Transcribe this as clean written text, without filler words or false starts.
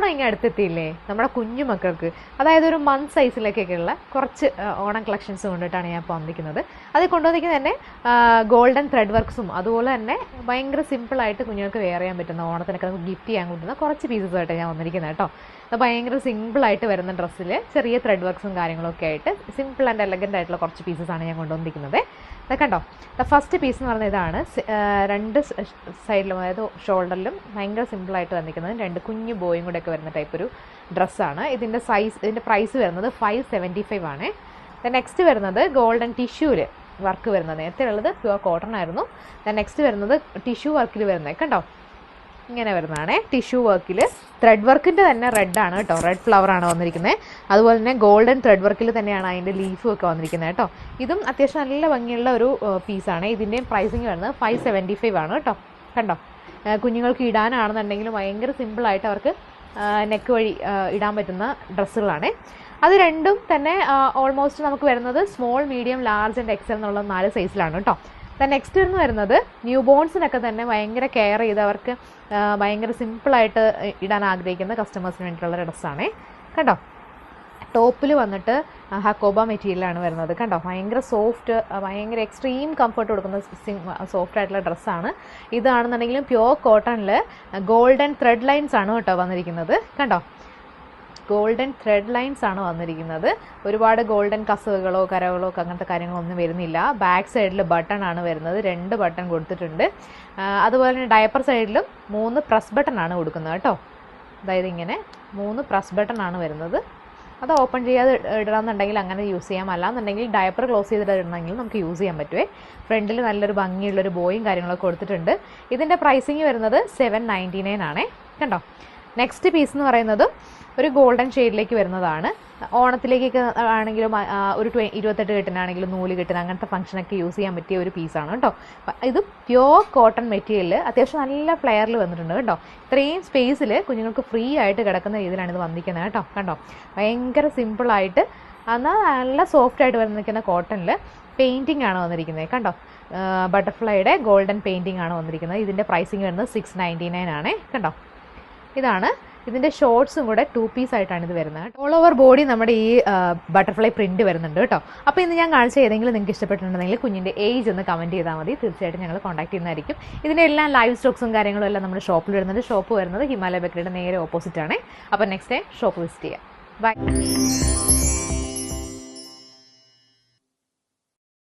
ഓണം ഇങ്ങനെ അടുത്തെത്തിയില്ലേ നമ്മുടെ കുഞ്ഞു മക്കൾക്ക്, അതായത് ഒരു മന്ത് സൈസിലേക്കൊക്കെയുള്ള കുറച്ച് ഓണം കളക്ഷൻസ് കൊണ്ടിട്ടാണ് ഞാൻ ഇപ്പോൾ വന്നിരിക്കുന്നത്. അത് കൊണ്ടുവന്നിരിക്കുന്നത് തന്നെ ഗോൾഡൻ ത്രെഡ് വർക്ക്സും അതുപോലെ തന്നെ ഭയങ്കര സിമ്പിളായിട്ട് കുഞ്ഞുങ്ങൾക്ക് വെയർ ചെയ്യാൻ പറ്റുന്ന ഓണത്തിനൊക്കെ നമുക്ക് ഗിഫ്റ്റ് ചെയ്യാൻ കൊണ്ടുവന്ന കുറച്ച് പീസസായിട്ട് ഞാൻ വന്നിരിക്കുന്നത് കേട്ടോ. അത് ഭയങ്കര സിമ്പിളായിട്ട് വരുന്ന ഡ്രസ്സിൽ ചെറിയ ത്രെഡ് വർക്ക്സും കാര്യങ്ങളൊക്കെ ആയിട്ട് സിമ്പിൾ ആൻഡ് എലഗൻ്റ് ആയിട്ടുള്ള കുറച്ച് പീസസാണ് ഞാൻ കൊണ്ടുവന്നിരിക്കുന്നത്. ഇതൊക്കെ കണ്ടോ, ഫസ്റ്റ് പീസ് എന്ന് പറഞ്ഞാൽ ഇതാണ്. രണ്ട് സൈഡിലും അതായത് ഷോൾഡറിലും ഭയങ്കര സിമ്പിളായിട്ട് വന്നിരിക്കുന്നത് 2 കുഞ്ഞു ബോയും കൂടെ ഒക്കെ വരുന്ന ടൈപ്പ് ഒരു ഡ്രസ്സാണ്. ഇതിൻ്റെ പ്രൈസ് വരുന്നത് 575 ആണ്. നെക്സ്റ്റ് വരുന്നത് ഗോൾഡൻ ടിഷ്യൂവിൽ വർക്ക് വരുന്നത്. നേരത്തെ ഉള്ളത് പ്യുവർ കോട്ടൺ ആയിരുന്നു. നെക്സ്റ്റ് വരുന്നത് ടിഷ്യൂ വർക്കിൽ വരുന്നത് കണ്ടോ, ഇങ്ങനെ വരുന്നതാണ്. ടിഷ്യൂ വർക്കിൽ ത്രെഡ് വർക്കിൻ്റെ തന്നെ റെഡാണ് കേട്ടോ, റെഡ് ഫ്ലവറാണ് വന്നിരിക്കുന്നത്. അതുപോലെ തന്നെ ഗോൾഡൻ ത്രെഡ് വർക്കിൽ തന്നെയാണ് അതിൻ്റെ ലീഫും ഒക്കെ വന്നിരിക്കുന്നത് കേട്ടോ. ഇതും അത്യാവശ്യം നല്ല ഭംഗിയുള്ള ഒരു പീസാണ്. ഇതിൻ്റെയും പ്രൈസിങ് വരുന്നത് 575 ആണ് കേട്ടോ. കണ്ടോ, കുഞ്ഞുങ്ങൾക്ക് ഇടാനാണെന്നുണ്ടെങ്കിലും ഭയങ്കര സിമ്പിളായിട്ട് അവർക്ക് നെക്ക് വഴി ഇടാൻ പറ്റുന്ന ഡ്രസ്സുകളാണ്. അത് രണ്ടും തന്നെ ഓൾമോസ്റ്റ് നമുക്ക് വരുന്നത് small, medium, large and Excel എന്നുള്ള 4 സൈസിലാണ് കേട്ടോ. നെക്സ്റ്റ് വരുന്നത് ന്യൂ ബോൺസിനൊക്കെ തന്നെ ഭയങ്കര കെയർ ചെയ്ത് അവർക്ക് ഭയങ്കര സിമ്പിളായിട്ട് ഇടാൻ ആഗ്രഹിക്കുന്ന കസ്റ്റമേഴ്സിന് വേണ്ടിയിട്ടുള്ള ഡ്രസ്സാണ് കണ്ടോ. ടോപ്പിൽ വന്നിട്ട് ഹക്കോബ മെറ്റീരിയലാണ് വരുന്നത് കണ്ടോ. ഭയങ്കര സോഫ്റ്റ്, ഭയങ്കര എക്സ്ട്രീം കംഫർട്ട് കൊടുക്കുന്ന സോഫ്റ്റ് ആയിട്ടുള്ള ഡ്രസ്സാണ്. ഇതാണെന്നുണ്ടെങ്കിലും പ്യുവർ കോട്ടണിൽ ഗോൾഡൻ ത്രെഡ് ലൈൻസ് ആണ് കേട്ടോ വന്നിരിക്കുന്നത് കണ്ടോ. ഗോൾഡൻ ത്രെഡ് ലൈൻസ് ആണ് വന്നിരിക്കുന്നത്. ഒരുപാട് ഗോൾഡൻ കസവുകളോ കരകളോ അങ്ങനത്തെ കാര്യങ്ങളൊന്നും വരുന്നില്ല. ബാക്ക് സൈഡിൽ ബട്ടൺ ആണ് വരുന്നത്, 2 ബട്ടൺ കൊടുത്തിട്ടുണ്ട്. അതുപോലെ തന്നെ ഡയപ്പർ സൈഡിലും 3 പ്രസ് ബട്ടൺ ആണ് കൊടുക്കുന്നത് കേട്ടോ. അതായത് ഇങ്ങനെ 3 പ്രസ് ബട്ടൺ ആണ് വരുന്നത്. അത് ഓപ്പൺ ചെയ്യാതെ ഇടണമെന്നുണ്ടെങ്കിൽ അങ്ങനെ യൂസ് ചെയ്യാം, അല്ലാന്നുണ്ടെങ്കിൽ ഡയപ്പർ ക്ലോസ് ചെയ്തിട്ട് ഇടണമെങ്കിൽ നമുക്ക് യൂസ് ചെയ്യാൻ പറ്റുമേ. ഫ്രണ്ടിൽ നല്ലൊരു ഭംഗിയുള്ളൊരു ബോയും കാര്യങ്ങളൊക്കെ കൊടുത്തിട്ടുണ്ട്. ഇതിൻ്റെ പ്രൈസിങ് വരുന്നത് 799 ആണേ കണ്ടോ. നെക്സ്റ്റ് പീസ് എന്ന് പറയുന്നത് ഒരു ഗോൾഡൻ ഷെയ്ഡിലേക്ക് വരുന്നതാണ്. ഓണത്തിലേക്കൊക്കെ ആണെങ്കിലും ഒരു 28 കെട്ടിനാണെങ്കിലും നൂല് കെട്ടിന് അങ്ങനത്തെ ഫംഗ്ഷനൊക്കെ യൂസ് ചെയ്യാൻ പറ്റിയ ഒരു പീസാണ് കേട്ടോ. ഇത് പ്യുവർ കോട്ടൺ മെറ്റീരിയൽ അത്യാവശ്യം നല്ല ഫ്ലെയറിൽ വന്നിട്ടുണ്ട് കേട്ടോ. ഇത്രയും സ്പേസിൽ കുഞ്ഞുങ്ങൾക്ക് ഫ്രീ ആയിട്ട് കിടക്കുന്ന രീതിയിലാണ് ഇത് വന്നിരിക്കുന്നത് കേട്ടോ. കണ്ടോ, ഭയങ്കര സിമ്പിളായിട്ട് എന്നാൽ നല്ല സോഫ്റ്റ് ആയിട്ട് വന്നിരിക്കുന്ന കോട്ടണിൽ പെയിൻറ്റിംഗ് ആണ് വന്നിരിക്കുന്നത് കണ്ടോ. ബട്ടർഫ്ലൈയുടെ ഗോൾഡൻ പെയിൻറ്റിംഗ് ആണ് വന്നിരിക്കുന്നത്. ഇതിൻ്റെ പ്രൈസിങ് വരുന്നത് 699 ആണേ കണ്ടോ. ഇതാണ് ഇതിൻ്റെ ഷോർട്ട്സും കൂടെ 2 പീസ് ആയിട്ടാണ് ഇത് വരുന്നത്. ഓൾ ഓവർ ബോഡി നമ്മുടെ ഈ ബട്ടർഫ്ലൈ പ്രിന്റ് വരുന്നുണ്ട് കേട്ടോ. അപ്പോൾ ഇന്ന് ഞാൻ കാണിച്ച ഏതെങ്കിലും നിങ്ങൾക്ക് ഇഷ്ടപ്പെട്ടിട്ടുണ്ടെങ്കിൽ കുഞ്ഞിൻ്റെ ഏജ് ഒന്ന് കമൻറ്റ് ചെയ്താൽ മതി, തീർച്ചയായിട്ടും ഞങ്ങൾ കോൺടാക്ട് ചെയ്യുന്നതായിരിക്കും. ഇതിൻ്റെ എല്ലാം ലൈവ് സ്റ്റോക്സും കാര്യങ്ങളും എല്ലാം നമ്മുടെ ഷോപ്പിൽ വരുന്നുണ്ട്. ഷോപ്പ് വരുന്നത് ഹിമാലയ ബേക്കറിയുടെ നേരെ ഓപ്പോസിറ്റ് ആണ്. അപ്പോൾ നെക്സ്റ്റ് ടൈം ഷോപ്പ് വിസിറ്റ് ചെയ്യാം. ബൈ.